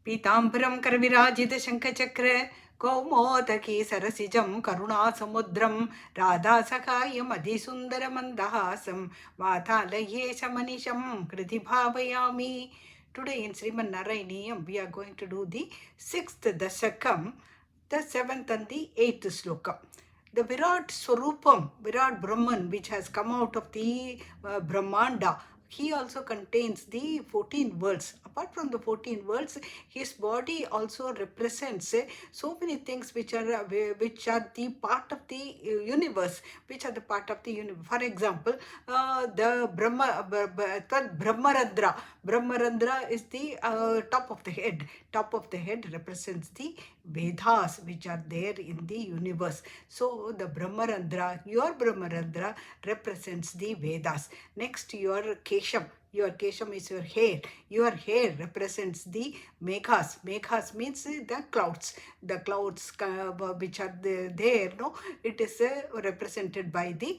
पीताम्बरं करविराजितशङ्खचक्र कौमोदकी सरसिजं करुणासमुद्रं राधासखायमधिसुन्दरमन्दहासं वातालये शमनिशं कृति भावयामि. Today in Sriman Narayaneeyam, we are going to do the 6th Dasakam, the 7th and the 8th Slokam. The Virat Swarupam, Virat Brahman, which has come out of the Brahmanda, he also contains the 14 worlds. Apart from the 14 worlds, his body also represents so many things which are the part of the universe, which are the part of the universe. For example, the Brahmarandra. Brahmarandra is the top of the head. Top of the head represents the Vedas, which are there in the universe. So the Brahmarandra, your Brahmarandra represents the Vedas. Next, your Kesham. Your Kesham is your hair. Your hair represents the Meghas. Meghas means the clouds. The clouds which are there, no, it is represented by the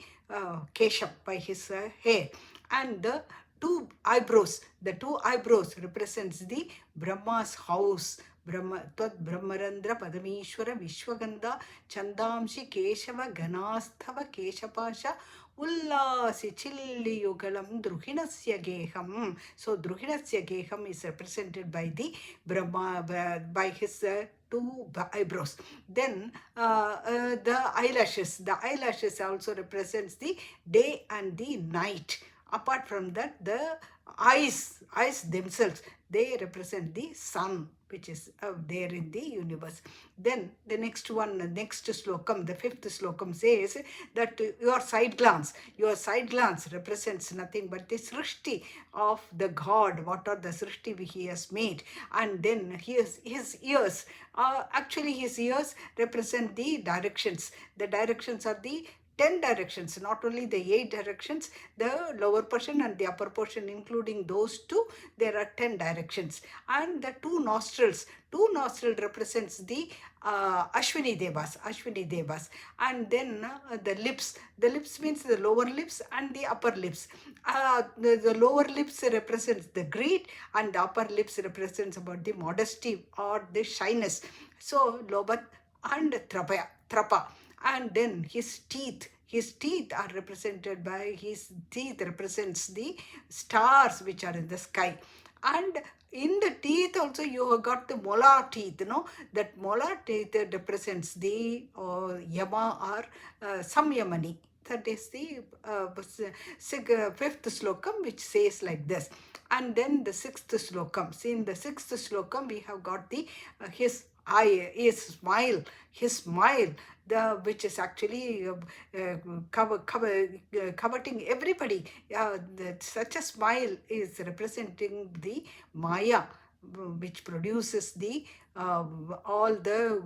Kesham, by his hair. And the the two eyebrows represents the Brahma's house. Brahmarandra Padameshwara Vishwagandha Chandamshi Keshava Ganasthava Keshapasha Ullasi Chilli Yugalam Druhinasya Geham. So Druhinasya Geham is represented by the Brahma, by his two eyebrows. Then the eyelashes. The eyelashes also represents the day and the night. Apart from that, the eyes themselves, they represent the sun, which is there in the universe. Then the next slokam, the 5th slokam says that your side glance represents nothing but the srishti of the God, what are the srishti he has made. And then his ears, actually his ears represent the directions. The directions are the 10 directions, not only the 8 directions, the lower portion and the upper portion, including those two, there are 10 directions. And the two nostrils represents the Ashwini Devas. And then the lips means the lower lips and the upper lips. The lower lips represents the greed, and the upper lips represents about the modesty or the shyness. So Lobat and Trapa. And then his teeth are represented by, his teeth represents the stars which are in the sky. And in the teeth also you have got the molar teeth, that molar teeth represents the Yama or Samyamani. That is the 5th slokam, which says like this. And then the 6th slokam. See, in the 6th slokam we have got the his eye, his smile, which is actually coveting everybody. Such a smile is representing the Maya, which produces the all the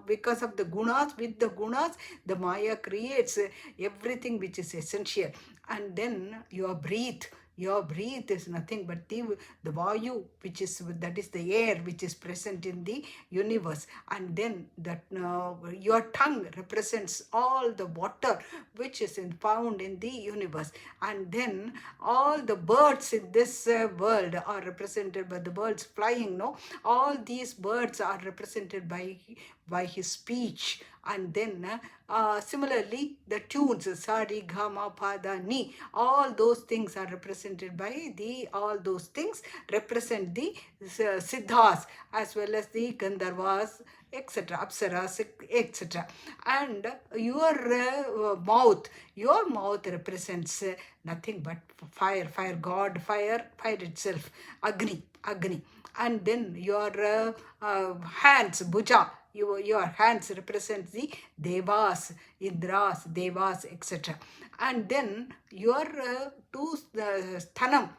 because of the gunas. With the gunas, the Maya creates everything which is essential. And then your breath is nothing but the vayu, that is the air which is present in the universe. And then that your tongue represents all the water which is found in the universe. And then all the birds in this world are represented by the birds flying, all these birds are represented by his speech. And then similarly the tunes, sari gama pada ni, all those things are represented by all those things represent the siddhas, as well as the gandharvas, etc., apsaras, etc. And your mouth represents nothing but fire, God, fire itself, agni. And then your hands, bhuja, your hands represent the devas, indras, devas, etc. And then your two sthanam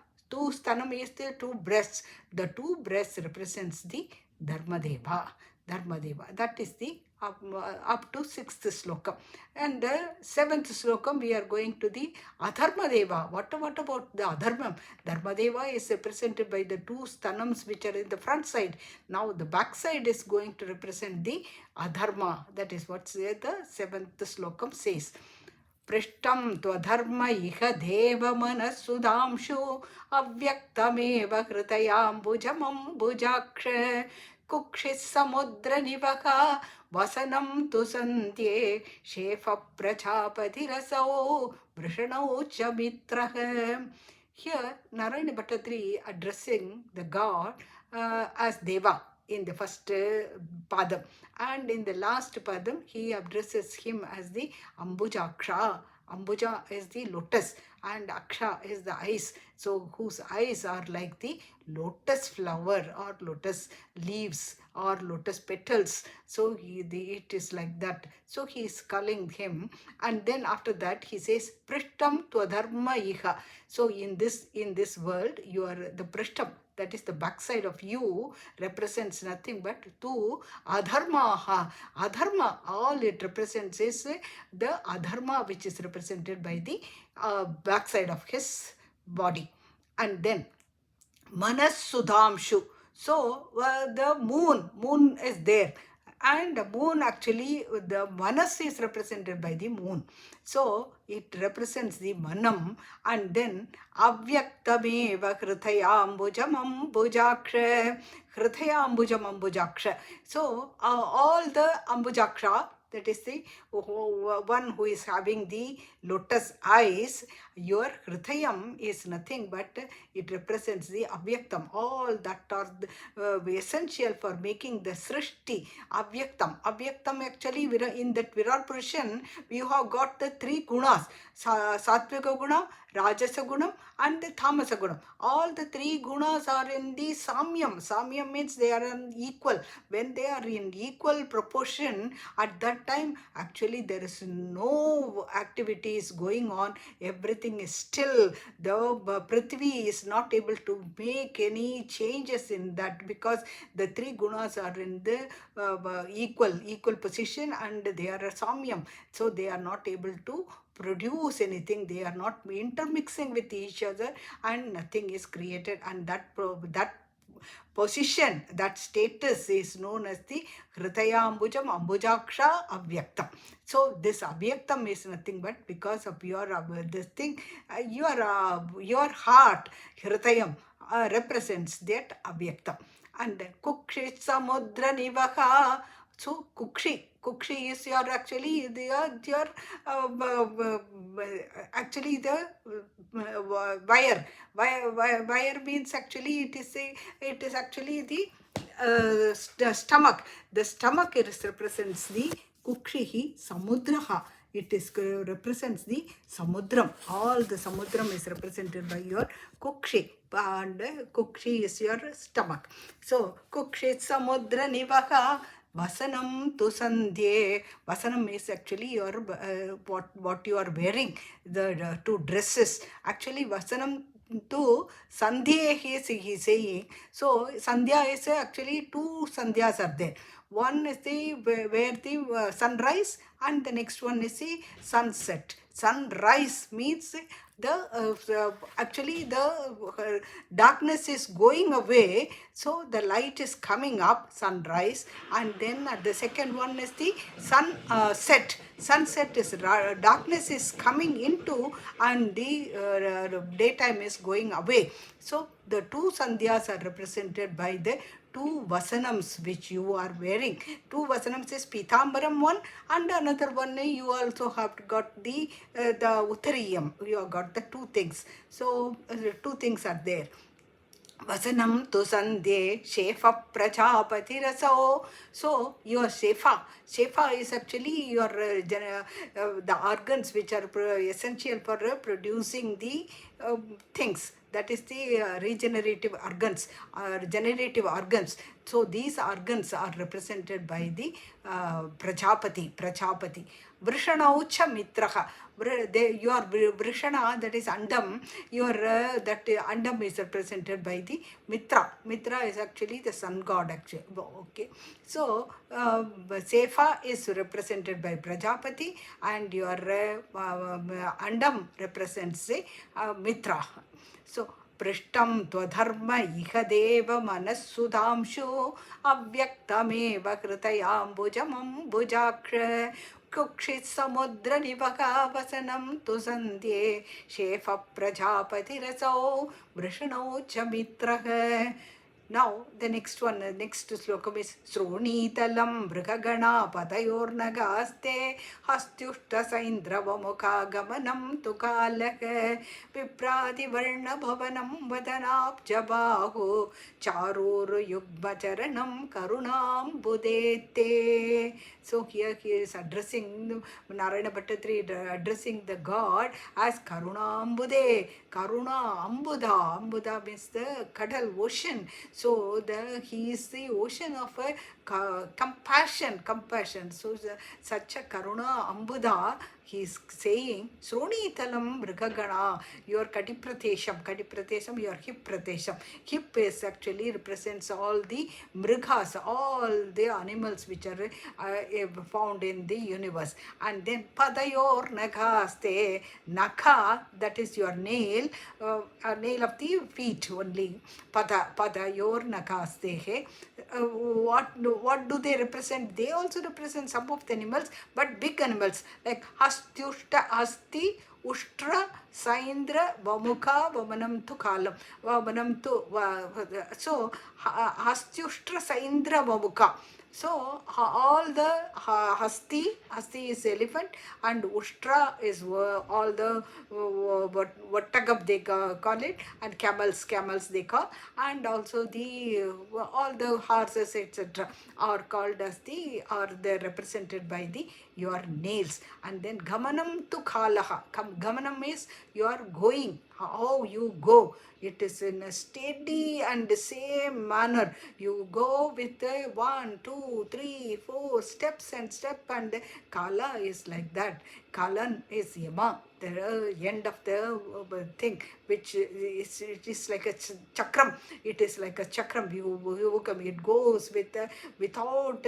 is the two breasts. The two breasts represents the Dharmadeva. That is the up to 6th slokam. And the 7th slokam we are going to the Adharmadeva. What about the Adharmam? Dharmadeva is represented by the two sthanams which are in the front side. Now the back side is going to represent the Adharma. That is what the 7th slokam says. Prishtam twadharma iha deva manasudamshu avyaktameva hritayambujamam bujaksha kukshis samudra nivaka vasanam tu sandhye shefa prajapatirasau vrishanau cha mitraha. Here, Narayana Bhattatri addressing the god as Deva in the first padam, and in the last padam he addresses him as the Ambujaksha. Ambuja is the lotus and Aksha is the eyes, so whose eyes are like the lotus flower or lotus leaves or lotus petals. So it is like that. So he is calling him, and then after that he says Prishtam Twadharma Iha. So in this world, you are the Prishtam, that is the backside of you, represents nothing but tu adharma. Adharma, all it represents is the adharma which is represented by the backside of his body. And then Manas Sudhamshu. So the moon is there. And the moon, actually, the Manas is represented by the moon. So it represents the Manam. And then Avyaktameva Hritayambujam Ambujaksha. Hritayambujam Ambujaksha. So all the Ambujaksha, that is the one who is having the lotus eyes, your Hritayam is nothing but it represents the Avyaktam. All that are essential for making the Srishti. Avyaktam. Avyaktam, actually, in that Virat Purushan, we have got the three gunas: Satvika Guna, Rajasa Gunam, and the Tamasa Gunam. All the three gunas are in the Samyam. Samyam means they are equal. When they are in equal proportion, at that time, actually, there is no activities going on. Everything is still. The Prithvi is not able to make any changes in that, because the three gunas are in the equal position, and they are a Samyam. So they are not able to produce anything. They are not intermixing with each other, and nothing is created. And that position, that status is known as the Hritayambujam Ambujaksha Avyaktam. So this Avyaktam is nothing but because of your this thing, your heart, Hritayam, represents that Avyaktam. And then Kukshi Samudra Nivaha. So Kukshi is your actually your actually the wire. Wire means actually it is actually the stomach. The stomach represents the Kukshihi Samudraha. It is represents the Samudram. All the Samudram is represented by your Kukshi, and Kukshi is your stomach. So Kukshi Samudra Nivaha Vasanam tu sandhye. Vasanam is actually your what you are wearing, the two dresses. Actually, Vasanam to Sandhya he is saying. So Sandhya is actually two Sandhyas are there. One is the where the sunrise, and the next one is the sunset. Sunrise means actually the darkness is going away, so the light is coming up, sunrise. And then the second one is the sunset. Sunset is darkness is coming into, and the daytime is going away. So the two sandhyas are represented by the two vasanams which you are wearing. Two vasanams is Pitambaram one, and another one you also have got the Uttariyam. You have got the two things. So two things are there. Vasanam tu sandhye shefa prajapatiraso. So your shefa is actually your the organs which are essential for producing the things. That is the regenerative organs or generative organs. So these organs are represented by the Prajapati. Vrishanaucha mitraha. Your Vrishana, that is Andam, your that Andam is represented by the Mitra. Mitra is actually the sun god, actually. Okay. So Sefa is represented by Prajapati, and your Andam represents the Mitra. So Prishtam Twadharma Ihadeva Manasudhamshu Avyaktameva Hritayambujam Ambujaksha कुक्षित समुद्र निपकावसनं तु सन्ध्ये chef प्रजापतिरसौ वृषणौ च मित्रः. Now, the next one, the next slokam is Sronitalam Brigagana Padayornagaste Hastyushta Saindravamukha Gamanam Tukalake Viprati Varna Bhavanam Vadanap Jabahu Charur Yugmacharanam Karunam Budete. So here he is addressing Narayana Bhattatri, addressing the God as Karunambude. Karuna Ambuda. Ambuda means the Kadal ocean. So he is the ocean of compassion. So such a Karuna Ambuda, he is saying, Sronitalam Mrigagana, your Kadipratesham, your Hip Pratesham. Hip is actually represents all the Mrigas, all the animals which are found in the universe. And then Padayor Nagaste, Naka, that is your nail, a nail of the feet only. Padayor Nagaste. What do they represent? They also represent some of the animals, but big animals like Asti, Ushtra, Saindra, Vamukha, Vamanam tu Kalam. Vamanam tu. So, Hastyushtra, Saindra, Vamukha. So, all the Hasti is elephant, and Ushtra is all the what Tagab they call it, and camels they call, and also the all the horses etc. are called as they're represented by your nails. And then Gamanam tu Khalaha. Gamanam is you are going, how you go. It is in a steady and the same manner. You go with 1, 2, 3, 4 steps, and Kala is like that. Kalan is Yama, the end of the thing, which is, it is like a chakram. It is like a chakram. It goes without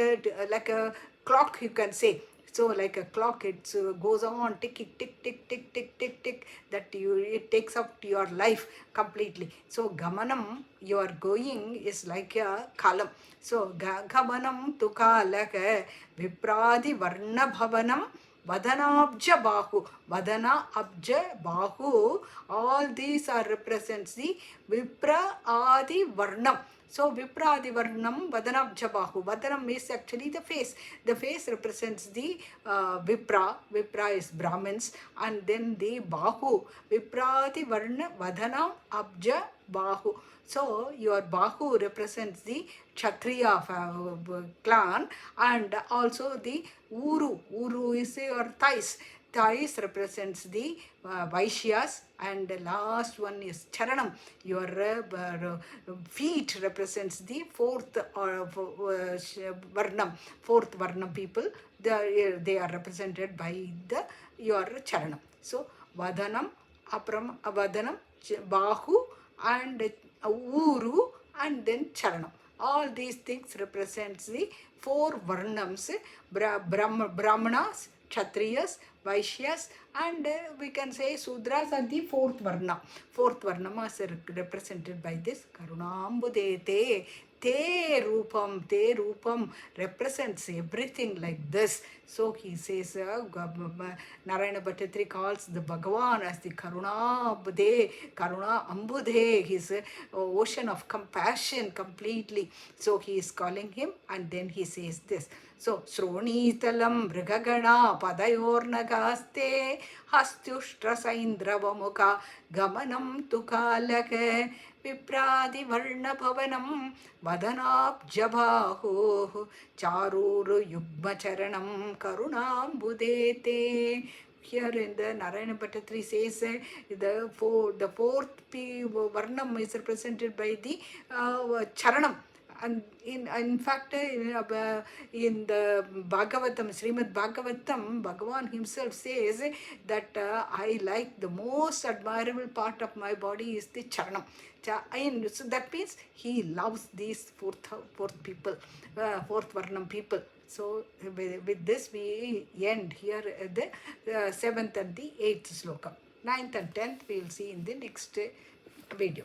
like a clock, you can say. So like a clock, it goes on ticking, tick, tick, tick, tick, tick, tick, that it takes up your life completely. So Gamanam, you are going, is like a column. So Gamanam tu kalaka Vipradi Varna Bhavanam Vadana Abja Bahu. Vadana Abja Bahu. All these are represents the Vipra Adi Varnam. So Vipra Adi Varnam Vadanam Jabahu. Vadanam is actually the face. The face represents the Vipra. Vipra is Brahmins. And then the Bahu. Viprati Varna Vadanam Abja Bahu. So your Bahu represents the Kshatriya clan, and also the Uru. Uru is your thighs. Thighs represents the Vaishyas, and the last one is Charanam. Your feet represents the fourth Varnam, fourth Varnam people. They are represented by your Charanam. So Vadanam, Vadanam, Bahu, and Uru, and then Charanam. All these things represents the four Varnams, Brahmanas, Kshatriyas, Vaishyas, and we can say Sudras are the fourth Varna. Fourth Varnam is represented by this Karunambudete. Te Rupam represents everything like this. So he says, Narayana Bhattatri calls the Bhagavan as the Karuna Ambude, his ocean of compassion completely. So he is calling him, and then he says this. So, Sronitalam Brigagana Padayornagaste Hastyushtra Saindravamukha Gamanam Tukalake Vipradi Varna Bhavanam Vadanab Jabahu Charuru Yugmacharanam Karunam Budete. Here in the Narayana Bhattatri says the fourth Varnam is represented by the Charanam. And in fact, in the Bhagavatam, Srimad Bhagavatam, Bhagavan himself says that I like the most admirable part of my body is the Charanam. So that means he loves these fourth people, fourth Varnam people. So with this we end here the 7th and the 8th slokam. 9th and 10th we will see in the next video.